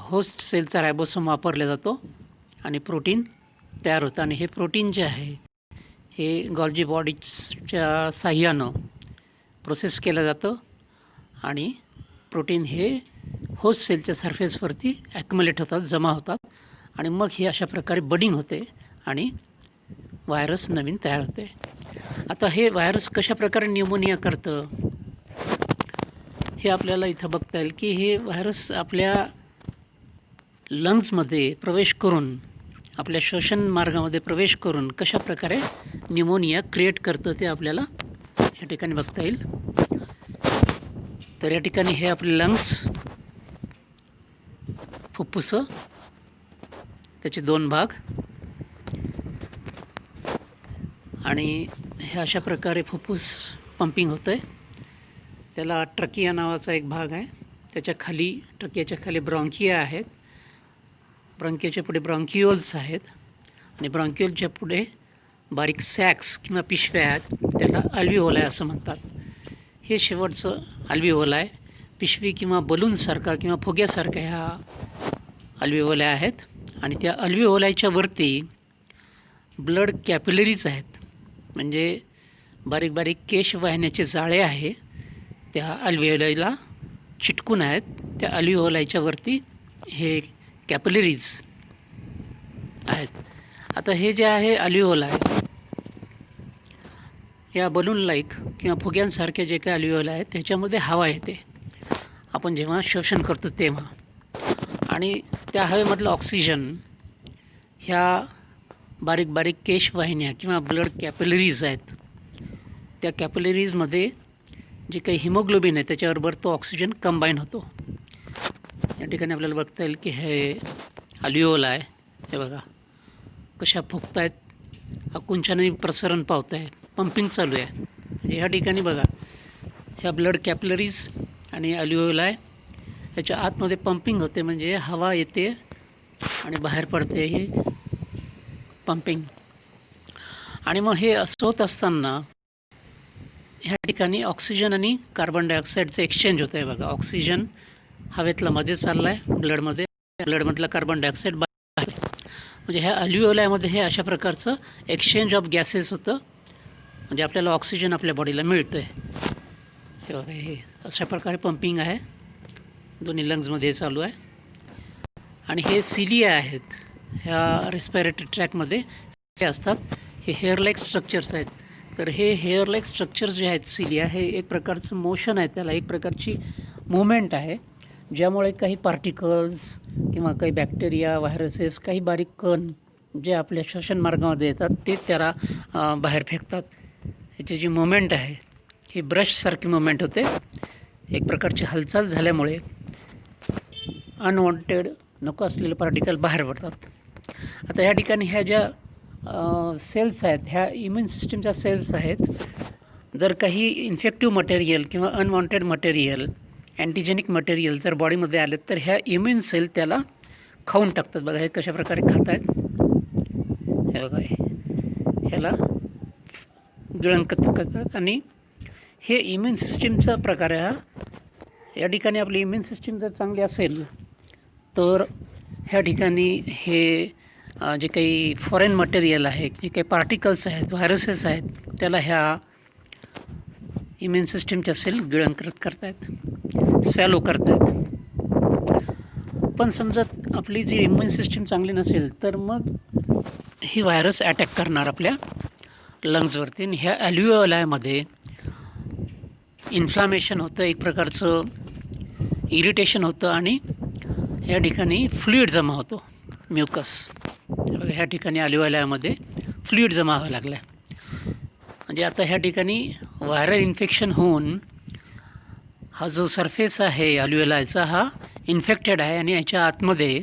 होस्ट सेलचा रायबोसोम वापरला जातो आणि प्रोटीन तयार होतं आणि हे प्रोटीन जे आहे हे गॉल्जी बॉडीजच्या साह्यानं प्रोसेस केलं जातं आणि प्रोटीन हे होस्ट सेलच्या सरफेसवरती ॲक्युमुलेट होतात, जमा होतात आणि मग हे अशा प्रकारे बडिंग होते आणि व्हायरस नवीन तयार होते. आता हे व्हायरस कशा प्रकारे न्यूमोनिया करतं हे आपल्याला इथं बघता येईल की हे व्हायरस आपल्या लंग्समध्ये प्रवेश करून, आपल्या श्वसन मार्गामध्ये प्रवेश करून कशा प्रकारे न्यूमोनिया क्रिएट करतं ते आपल्याला या ठिकाणी बघता येईल. तर या ठिकाणी हे आपले लंग्स, फुफ्फुसं, त्याचे दोन भाग आणि हे अशा प्रकारे फुफ्फुस पंपिंग होतं आहे. त्याला ट्रकिया नावाचा एक भाग आहे, त्याच्या खाली ट्रकियाच्या खाली ब्रॉन्किया आहेत, ब्रॉन्कियाच्या पुढे ब्रॉन्किओल्स आहेत आणि ब्रॉन्किओलच्या पुढे बारीक सॅक्स किंवा पिशव्या आहेत, त्याला अल्व्हिओलाय असं म्हणतात. हे शेवटचं अल्व्हिओलाय आहे. पिशवी किंवा बलूनसारखा किंवा फुग्यासारख्या ह्या अल्व्हिओलाय आहेत आणि त्या अल्व्हिओलायच्या वरती ब्लड कॅपिलरीज आहेत, म्हणजे बारीक बारीक केश वाहिन्याचे जाळे आहे त्या अल्व्हिओलायला चिटकून आहेत. त्या अल्व्हिओलायच्या वरती हे कॅपिलरीज आहेत. आता हे जे आहे अल्व्हिओलाय, या बलून लाईक किंवा फुग्यांसारखे जे काही अल्व्हिओलाय आहेत त्याच्यामध्ये हवा येते आपण जेव्हा श्वसन करतो तेव्हा, आणि त्या हवेमधलं ऑक्सिजन ह्या बारीक बारीक केशवाहिन्या किंवा ब्लड कॅपिलरीज आहेत, त्या कॅपिलरीजमध्ये जे काही हिमोग्लोबिन आहे त्याच्याबरोबर तो ऑक्सिजन कंबाईन होतो. या ठिकाणी आपल्याला बघता येईल की हे अल्व्हिओलाय हे बघा कशा फुगत आहेत, आकुंचनाने प्रसरण पावत आहे, पंपिंग चालू आहे. ह्या ठिकाणी बघा ह्या ब्लड कॅपिलरीज आणि अल्व्हिओलाय याच्या आतमध्ये पंपिंग होते, म्हणजे हवा येते आणि बाहेर पडते, हे पंपिंग. आणि मग हे असं होत असताना ह्या ठिकाणी ऑक्सिजन आणि कार्बन डायऑक्साईडचं एक्सचेंज होतं आहे. बघा ऑक्सिजन हवेतला मध्ये चालला आहे ब्लडमध्ये, ब्लडमधला कार्बन डायऑक्साईड बाहेर, म्हणजे ह्या अल्व्हिओलायमध्ये हे अशा प्रकारचं एक्सचेंज ऑफ गॅसेस होतं, म्हणजे आपल्याला ऑक्सिजन आपल्या बॉडीला मिळतं आहे. हे बघा हे अशा प्रकारे पंपिंग आहे, दोन्ही लंग्समध्ये चालू आहे. आणि हे सिलिया आहेत, ह्या रेस्पिरेटरी ट्रॅकमध्ये असतात, हे हेअर लाईक स्ट्रक्चर्स आहेत. तर हे हेअर लाईक स्ट्रक्चर्स जे आहेत सिलिया, हे एक प्रकारचं मोशन आहे, त्याला एक प्रकारची मूवमेंट आहे, ज्यामुळे काही पार्टिकल्स किंवा काही बॅक्टेरिया व्हायरसेस काही बारीक कण जे आपल्या श्वसन मार्गामध्ये येतात ते त्याला बाहेर फेकतात. ह्याची जी मुवमेंट आहे ही ब्रशसारखी मुवमेंट होते, एक प्रकारची हालचाल झाल्यामुळे अनवॉन्टेड नको असलेले पार्टिकल बाहेर पडतात. आता ह्या ठिकाणी ह्या ज्या सेल्स आहेत ह्या इम्युन सिस्टीमच्या सेल्स आहेत. जर काही इन्फेक्टिव्ह मटेरियल किंवा अनवॉन्टेड मटेरियल, अँटीजेनिक मटेरियल जर बॉडीमध्ये आले तर ह्या इम्युन सेल त्याला खाऊन टाकतात. बघा हे कशा प्रकारे खात आहेत, हे बघा ह्याला गिळंकृत करतात. आणि हे इम्युन सिस्टीमचा प्रकार आहे हा. या ठिकाणी आपली इम्युन सिस्टीम जर चांगली असेल तर ह्या ठिकाणी हे जे काही फॉरेन मटेरियल आहे, जे काही पार्टिकल्स आहेत, व्हायरसेस आहेत, त्याला ह्या इम्युन सिस्टीमच्या सेल गिळंकृत करतायत, स्वॅलो करतायत. पण समजा आपली जी इम्युन सिस्टीम चांगली नसेल तर मग ही व्हायरस अटॅक करणार आपल्या लंग्सवरती. आणि ह्या अल्व्हिओलायमध्ये इन्फ्लामेशन होतं, एक प्रकारचं इरिटेशन होतं आणि ह्या ठिकाणी फ्लुईड जमा होतो, म्युकस. ह्या ठिकाणी अल्व्हिओलायमध्ये फ्लुईड जमा व्हायला लागला आहे, म्हणजे आता ह्या ठिकाणी व्हायरल इन्फेक्शन होऊन हा जो सरफेस आहे अल्व्हिओलायचा हा इन्फेक्टेड आहे आणि याच्या आतमध्ये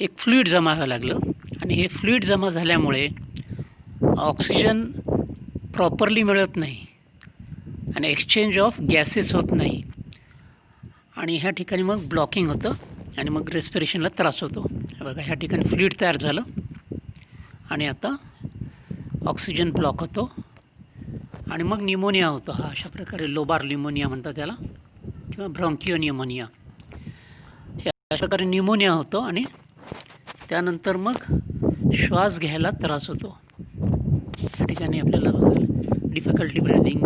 एक फ्लुईड जमा व्हायला लागलं. आणि हे फ्लुईड जमा झाल्यामुळे ऑक्सिजन प्रॉपरली मिळत नाही आणि एक्सचेंज ऑफ गॅसेस होत नाही, आणि ह्या ठिकाणी मग ब्लॉकिंग होतं आणि मग रेस्पिरेशनला त्रास होतो. बघा ह्या ठिकाणी फ्लुईड तयार झालं आणि आता ऑक्सिजन ब्लॉक होतो आणि मग न्यूमोनिया होतो. हा अशा प्रकारे लोबार न्यूमोनिया म्हणतात त्याला, किंवा ब्रॉन्किओ न्यूमोनिया. हे अशा प्रकारे न्यूमोनिया होतो आणि त्यानंतर मग श्वास घ्यायला त्रास होतो. या ठिकाणी आपल्याला बघायला difficulty breathing,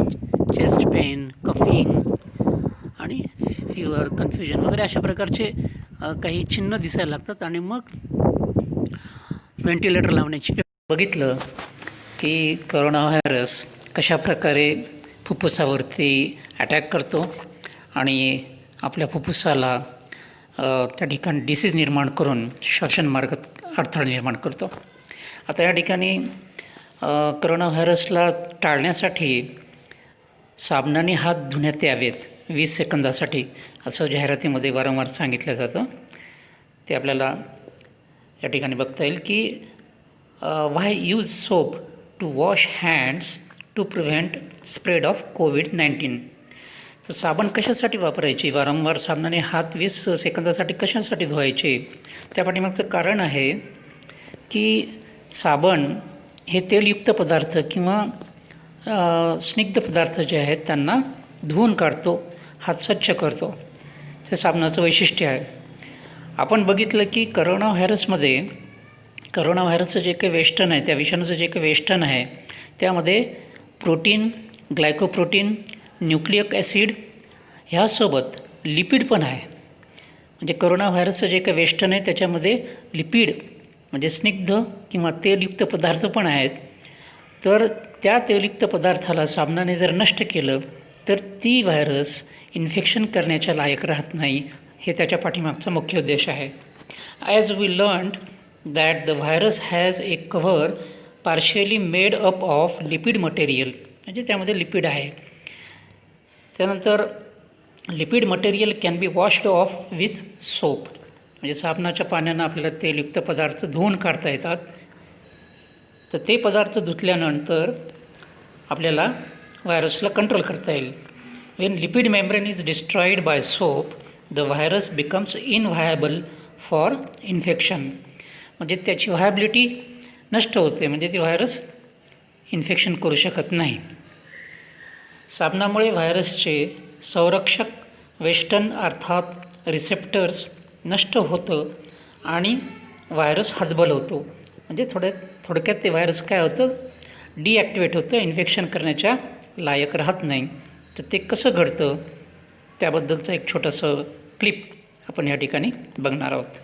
chest pain, coughing आणि फीवर, कन्फ्युजन वगैरे अशा प्रकारचे काही चिन्ह दिसायला लागतात. आणि मग व्हेंटिलेटर लावण्याची बघितलं की करोना व्हायरस कशा प्रकारे फुफ्फुसावरती अटॅक करतो आणि आपल्या फुफ्फुसाला त्या ठिकाणी डिसीज निर्माण करून श्वसन मार्गात अडथळा निर्माण करतो. आता या ठिकाणी करोना व्हायरसला टाळण्यासाठी साबणाने हात धुण्यात यावेत 20 सेकंदासाठी, असं जाहिरातीमध्ये वारंवार सांगितलं जातं. ते आपल्याला या ठिकाणी बघता येईल की why use soap to wash hands to prevent spread of कोविड-19. तर साबण कशासाठी वापरायचे, वारंवार साबणाने हात 20 सेकंदासाठी कशासाठी धुवायचे? त्या पाठीमागचं कारण आहे की साबण हे तेलयुक्त पदार्थ किंवा स्निग्ध पदार्थ जे आहेत त्यांना धुवून काढतो, हात स्वच्छ करतो. ते साबणाचं वैशिष्ट्य आहे. आपण बघितलं की करोना व्हायरसचं जे काही वेष्टन आहे, त्या विषाणूचं जे काही वेष्टन आहे त्यामध्ये protein, glycoprotein, nucleic acid ह्यासोबत lipid पण आहे. म्हणजे करोना व्हायरसचं जे काही वेष्टन आहे त्याच्यामध्ये लिपिड म्हणजे स्निग्ध किंवा तेलयुक्त पदार्थ पण आहेत. तर त्या तेलयुक्त पदार्थाला साबणाने जर नष्ट केलं तर ती व्हायरस इन्फेक्शन करण्याच्या लायक राहत नाही. हे त्याच्या पाठीमागचा मुख्य उद्देश आहे. As we learned that the virus has a cover partially made up of lipid material, म्हणजे त्यामध्ये लिपिड आहे. त्यानंतर lipid material can be washed off with soap, म्हणजे साबणाच्या पाण्यानं आपल्याला तेलयुक्त पदार्थ धुवून काढता येतात. तर ते पदार्थ धुतल्यानंतर आपल्याला व्हायरसला कंट्रोल करता येईल. When lipid membrane is destroyed by soap the virus becomes inviable for infection, म्हणजे त्याची व्हायबिलिटी नष्ट होते, म्हणजे ती व्हायरस इन्फेक्शन करू शकत नाही. साबणामुळे व्हायरसचे संरक्षक वेष्टन अर्थात रिसेप्टर्स नष्ट होतं आणि व्हायरस हतबल होतो. म्हणजे थोडक्यात ते व्हायरस काय होतं, डिॲक्टिवेट होतं, इन्फेक्शन करण्याच्या लायक राहत नाही. तर ते कसं घडतं त्याबद्दलचं एक छोटंसं क्लिप आपण या ठिकाणी बघणार आहोत.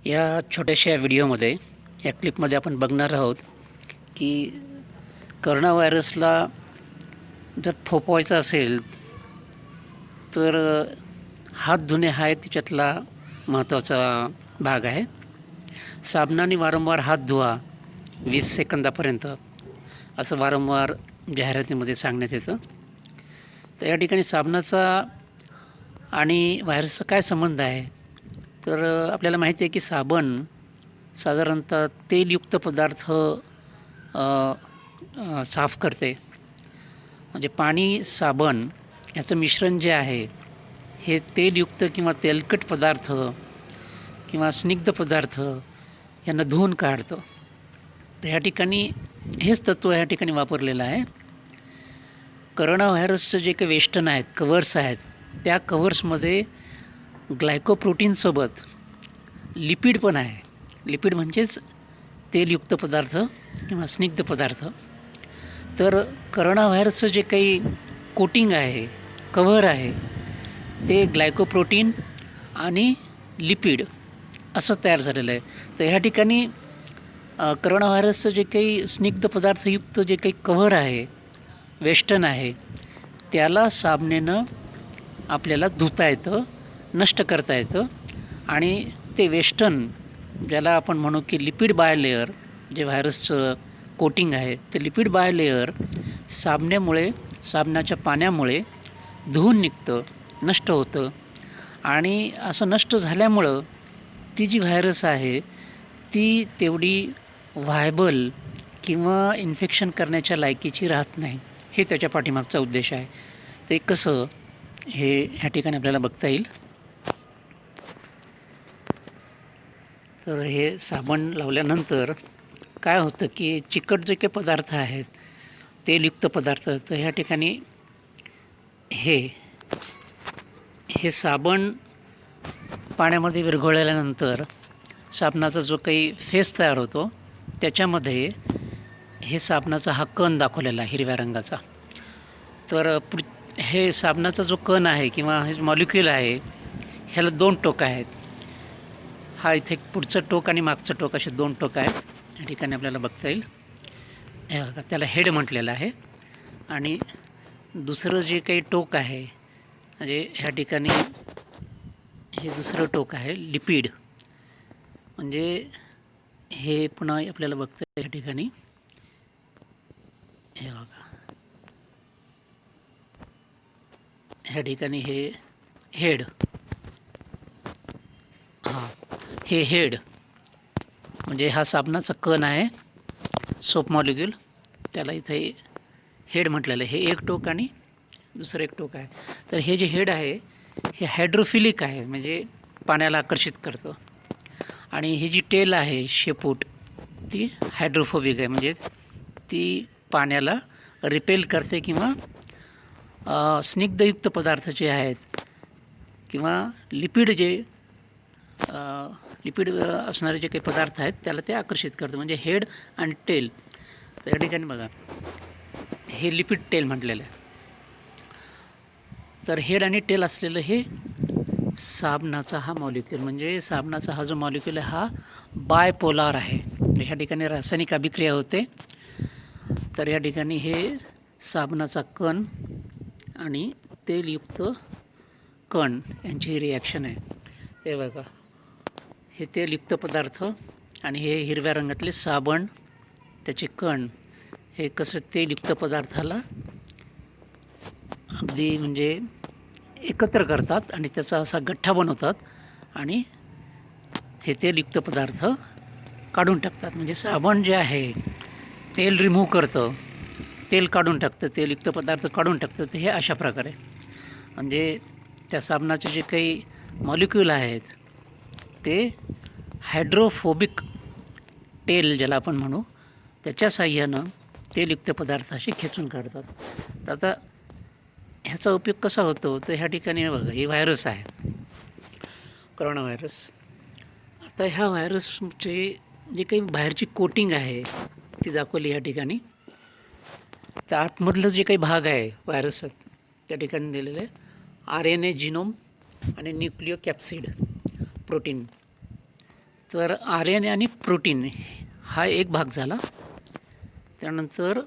या छोट्याशा व्हिडिओमध्ये, या क्लिपमध्ये आपण बघणार आहोत की करोना व्हायरसला जर थोपवायचं असेल तर हात धुणे हा त्याच्यातला महत्त्वाचा भाग आहे. साबणाने वारंवार हात धुवा 20 सेकंदापर्यंत, असं वारंवार जाहिरातीमध्ये सांगण्यात येतं. तर या ठिकाणी साबणाचा आणि व्हायरसचा काय संबंध आहे, तर आपल्याला माहिती आहे की साबण साधारणतः तेलयुक्त पदार्थ साफ करते. म्हणजे पाणी साबण याचं मिश्रण जे आहे हे तेलयुक्त किंवा तेलकट पदार्थ किंवा स्निग्ध पदार्थ यांना धुवून काढतं. तर ह्या ठिकाणी हेच तत्त्व या ठिकाणी वापरलेलं आहे. करोना व्हायरसचं जे काही वेष्टन आहेत, कवर्स आहेत, त्या कवर्समध्ये ग्लायकोप्रोटीनसोबत लिपिड पण आहे. लिपिड म्हणजेच तेलयुक्त पदार्थ किंवा स्निग्ध पदार्थ. तर करोना व्हायरसचं जे काही कोटिंग आहे, कव्हर आहे, ते ग्लायकोप्रोटीन आणि लिपिड असं तयार झालेलं आहे. तर ह्या ठिकाणी करोना व्हायरसचं जे काही स्निग्ध पदार्थयुक्त जे काही कव्हर आहे, वेष्टन आहे, त्याला साबणानं आपल्याला धुता येतं, नष्ट करता येतं. आणि ते वेष्टन ज्याला आपण म्हणू की लिपिड बायलेयर, जे व्हायरसचं कोटिंग आहे, ते लिपिड बायलेयर साबणाच्या पाण्यामुळे धुवून निघतं, नष्ट होतं. आणि असं नष्ट झाल्यामुळं ती जी व्हायरस आहे ती तेवढी व्हायबल किंवा इन्फेक्शन करण्याच्या लायकीची राहत नाही. हे त्याच्या पाठीमागचा उद्देश आहे. ते कसं हे ह्या ठिकाणी आपल्याला बघता येईल. तर हे साबण लावल्यानंतर काय होतं की चिकट जे काही पदार्थ आहेत, तेलयुक्त पदार्थ, तर ह्या ठिकाणी हे साबण पाण्यामध्ये विरघळल्यानंतर साबणाचा जो काही फेस तयार होतो त्याच्यामध्ये हे साबणाचा हा कण दाखवलेला आहे हिरव्या रंगाचा. तर हे साबणाचा जो कण आहे किंवा हे मॉलिक्यूल आहे ह्याला 2 टोक आहेत. हा इथे पुढचं टोक आणि मागचं टोक असे 2 टोक आहेत. या ठिकाणी आपल्याला बघता येईल. हे बघा, त्याला हेड म्हटलेलं आहे. आणि दुसरं जे काही टोक आहे, म्हणजे ह्या ठिकाणी हे दुसरं टोक आहे लिपिड, म्हणजे हे पुन्हा आपल्याला बघता येईल या ठिकाणी. हे बघा, ह्या ठिकाणी हे हेड, हे हेड म्हणजे हा साबणाचा कण आहे. सोप मॉलिक्यूल, त्याला इथे हेड म्हटलेलं आहे. हे एक टोक आणि दुसरं एक टोक आहे. तर हे जे हेड आहे हे हायड्रोफिलिक आहे, म्हणजे पाण्याला आकर्षित करतं. आणि ही जी टेल आहे शेपूट, ती हायड्रोफोबिक आहे, म्हणजे ती पाण्याला रिपेल करते किंवा स्निग्धयुक्त पदार्थ जे आहेत किंवा लिपिड असणारे जे काही पदार्थ आहेत त्याला ते आकर्षित करतं, म्हणजे हेड आणि टेल. तर या ठिकाणी बघा हे लिपिड टेल म्हटलेलं आहे. तर हेड आणि टेल असलेलं हे साबणाचा हा मॉलिक्यूल, म्हणजे साबणाचा हा जो मॉलिक्यूल आहे हा बायपोलार आहे. ह्या ठिकाणी रासायनिक अभिक्रिया होते. तर या ठिकाणी हे साबणाचा कण आणि तेलयुक्त कण यांची रिॲक्शन आहे. हे बघा, हे तेलयुक्त पदार्थ आणि हे हिरव्या रंगातले साबण, त्याचे कण, हे कसं तेलयुक्त पदार्थाला अगदी म्हणजे एकत्र करतात आणि त्याचा असा गठ्ठा बनवतात आणि हे तेलयुक्त पदार्थ काढून टाकतात. म्हणजे साबण जे आहे तेल रिमूव्ह करतं, तेल काढून टाकतं, तेलयुक्त पदार्थ काढून टाकतं. तर हे अशा प्रकारे, म्हणजे त्या साबणाचे जे काही मॉलिक्यूल आहेत ते हायड्रोफोबिक टेल ज्याला आपण म्हणू, त्याच्या साह्यानं तेलयुक्त पदार्थाशी खेचून काढतात. तर आता ह्याचा उपयोग कसा होतो, तर ह्या ठिकाणी बघा हे व्हायरस आहे, कोरोना व्हायरस. आता ह्या व्हायरसचे जे काही बाहेरची कोटिंग आहे ती दाखवली ह्या ठिकाणी. तर आतमधलं जे काही भाग आहे व्हायरस त्या ठिकाणी दिलेलं आहे RNA जिनोम आणि न्यूक्लिओ कॅप्सिड प्रोटीन. तर RNA आणि प्रोटीन हा एक भाग झाला. त्यानंतर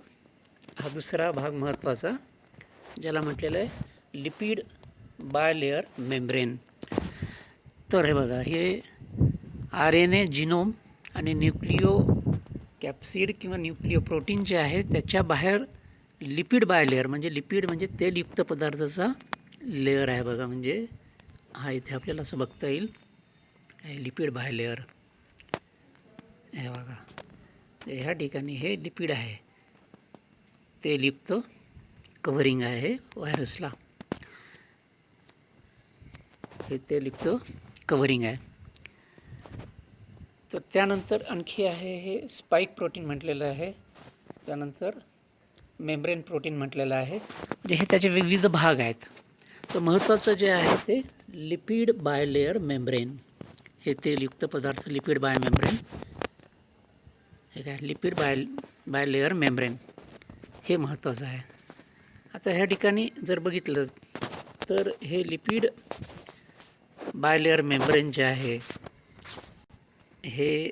हा दुसरा भाग महत्त्वाचा ज्याला म्हटलेलं आहे लिपिड बायलेयर मेम्ब्रेन. तर हे बघा हे RNA जिनोम आणि न्यूक्लिओ कॅप्सिड किंवा न्यूक्लिओ प्रोटीन जे आहे त्याच्या बाहेर लिपिड बायलेयर, म्हणजे लिपिड म्हणजे तेलयुक्त पदार्थाचा लेअर आहे बघा. म्हणजे हा इथे आपल्याला असं बघता येईल, हे लिपिड बायलेयर. हे बघा ह्या ठिकाणी हे लिपिड आहे, तेलयुक्त कव्हरिंग आहे व्हायरसला, हे तेलयुक्त कव्हरिंग आहे. तर त्यानंतर आणखी आहे हे स्पाइक प्रोटीन म्हटलेलं आहे, त्यानंतर मेम्ब्रेन प्रोटीन म्हटलेलं आहे. म्हणजे हे त्याचे विविध भाग आहेत. तर महत्त्वाचं जे आहे ते लिपिड बायलेयर मेम्ब्रेन, हे तेलयुक्त पदार्थ लिपिड बाय मेम्ब्रेन, हे काय लिपिड बायलेयर मेम्ब्रेन हे महत्त्वाचं आहे. आता ह्या ठिकाणी जर बघितलं तर हे लिपिड बायलेयर मेम्ब्रेन जे आहे हे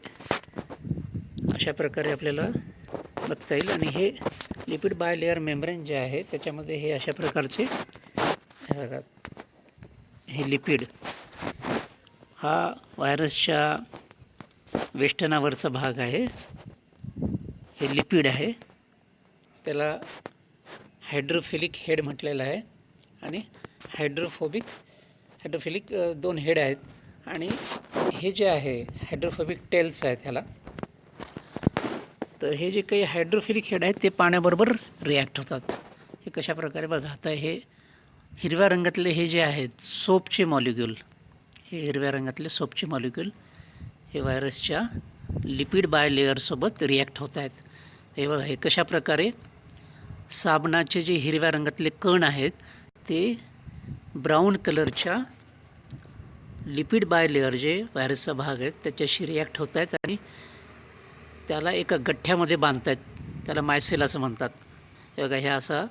अशा प्रकारे आपल्याला बघता येईल. आणि हे लिपिड बायलेयर मेम्ब्रेन जे आहे त्याच्यामध्ये हे अशा प्रकारचे हे लिपिड, हा व्हायरसच्या वेष्टनावरचा भाग आहे, हे लिपिड आहे, त्याला हायड्रोफिलिक हेड म्हटलेलं आहे आणि हायड्रोफिलिक दोन हेड आहेत. आणि हे जे आहे हायड्रोफोबिक टेल्स आहेत ह्याला. तर हे जे काही हायड्रोफिलिक हेड आहेत ते पाण्याबरोबर रिॲक्ट होतात. हे कशा प्रकारे बघा, आता हे हिरव्या रंगातले हे जे आहेत सोपचे मॉलिक्यूल, हे हिरव्या रंगातले सोपचे मॉलिक्यूल हे व्हायरसच्या लिपिड बायलेअरसोबत रिॲक्ट होत आहेत. हे बघा हे कशा प्रकारे साबणाचे जे हिरव्या रंगातले कण आहेत ते ब्राऊन कलरच्या लिपिड बायलेअर जे व्हायरसचा भाग आहे त्याच्याशी रिॲक्ट होत आहेत आणि त्याला एका गठ्ठ्यामध्ये बांधत आहेत, त्याला मायसेल असं म्हणतात. हे बघा हे असा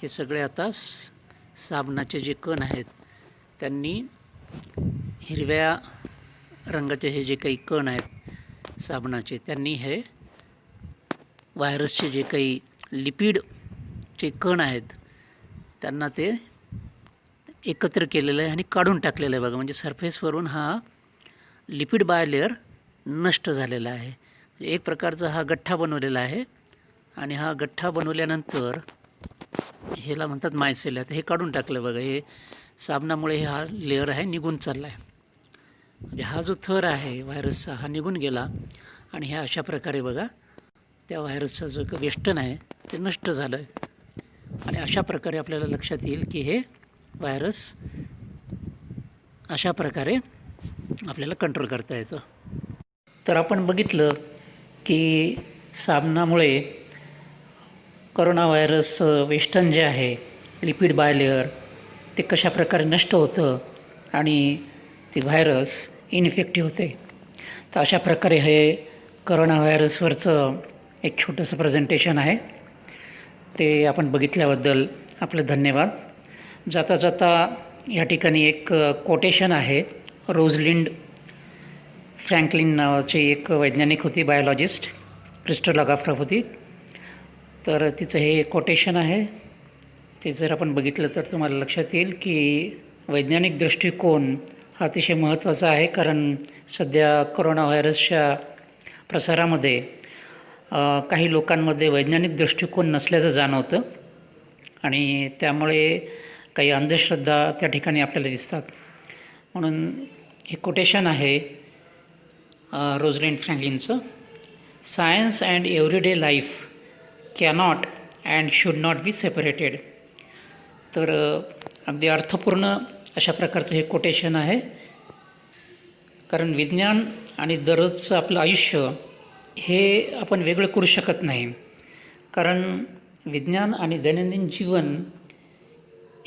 हे सगळे आता साबणाचे जे कण आहेत त्यांनी हिरव्या रंगाचे हे जे काही कण आहेत साबणाचे त्यांनी हे व्हायरसचे जे काही लिपिडचे कण आहेत त्यांना ते एकत्र केलेलं आहे आणि काढून टाकलेलं आहे बघा. म्हणजे सरफेसवरून हा लिपिड बायलेअर नष्ट झालेला आहे. म्हणजे एक प्रकारचा हा गठ्ठा बनवलेला आहे आणि हा गठ्ठा बनवल्यानंतर ह्याला म्हणतात मायसेल. आता हे काढून टाकलं बघा, हे साबणामुळे हा लेअर आहे निघून चालला आहे. म्हणजे हा जो थर आहे व्हायरसचा हा निघून गेला आणि ह्या अशा प्रकारे बघा त्या व्हायरसचं जो वेष्टन आहे ते नष्ट झालं आहे आणि अशा प्रकारे आपल्याला लक्षात येईल की हे व्हायरस अशा प्रकारे आपल्याला कंट्रोल करता येतं. तर आपण बघितलं की साबणामुळे करोना व्हायरस वेष्टन जे आहे लिपिड बायलेअर ते कशा प्रकारे नष्ट होतं आणि ती व्हायरस इनइफेक्टिव्ह होते. तर अशा प्रकारे हे करोना व्हायरसवरचं एक छोटंसं प्रेझेंटेशन आहे. ते आपण बघितल्याबद्दल आपलं धन्यवाद. जाता जाता या ठिकाणी एक कोटेशन आहे. रोझलिंड फ्रँकलिन नावाची एक वैज्ञानिक होती, बायोलॉजिस्ट, क्रिस्टलोग्राफर होती. तर तिचं हे कोटेशन आहे. ते जर आपण बघितलं तर तुम्हाला लक्षात येईल की वैज्ञानिक दृष्टिकोन हा अतिशय महत्त्वाचा आहे. कारण सध्या करोना व्हायरसच्या प्रसारामध्ये काही लोकांमध्ये वैज्ञानिक दृष्टिकोन नसल्याचं जाणवतं आणि त्यामुळे काही अंधश्रद्धा त्या ठिकाणी आपल्याला दिसतात. म्हणून हे कोटेशन आहे रोझलिंड फ्रँकलिनचं. Science and everyday life cannot and should not be separated. तर अगदी अर्थपूर्ण अशा प्रकारचं हे कोटेशन आहे. कारण विज्ञान आणि दररोजचं आपलं आयुष्य हे आपण वेगळं करू शकत नाही. कारण विज्ञान आणि दैनंदिन जीवन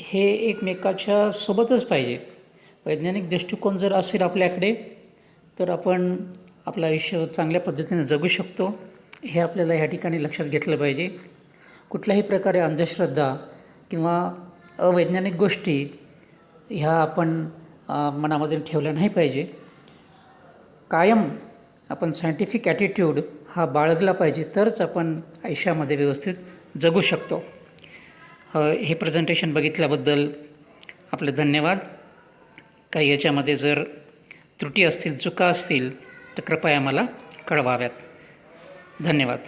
हे एकमेकाच्या सोबतच पाहिजे. वैज्ञानिक दृष्टिकोन जर असेल आपल्याकडे तर आपण आपलं आयुष्य चांगल्या पद्धतीने जगू शकतो. हे आपल्याला ह्या ठिकाणी लक्षात घेतलं पाहिजे. कुठल्याही प्रकारे अंधश्रद्धा किंवा अवैज्ञानिक गोष्टी ह्या आपण मनामध्ये ठेवल्या नाही पाहिजे. कायम आपण सायंटिफिक ॲटिट्यूड हा बाळगला पाहिजे, तरच आपण आयुष्यामध्ये व्यवस्थित जगू शकतो. हे प्रेझेंटेशन बघितल्याबद्दल आपले धन्यवाद. काही याच्यामध्ये जर त्रुटी असतील, चुका असतील तर कृपया मला कळवाव्यात. धन्यवाद.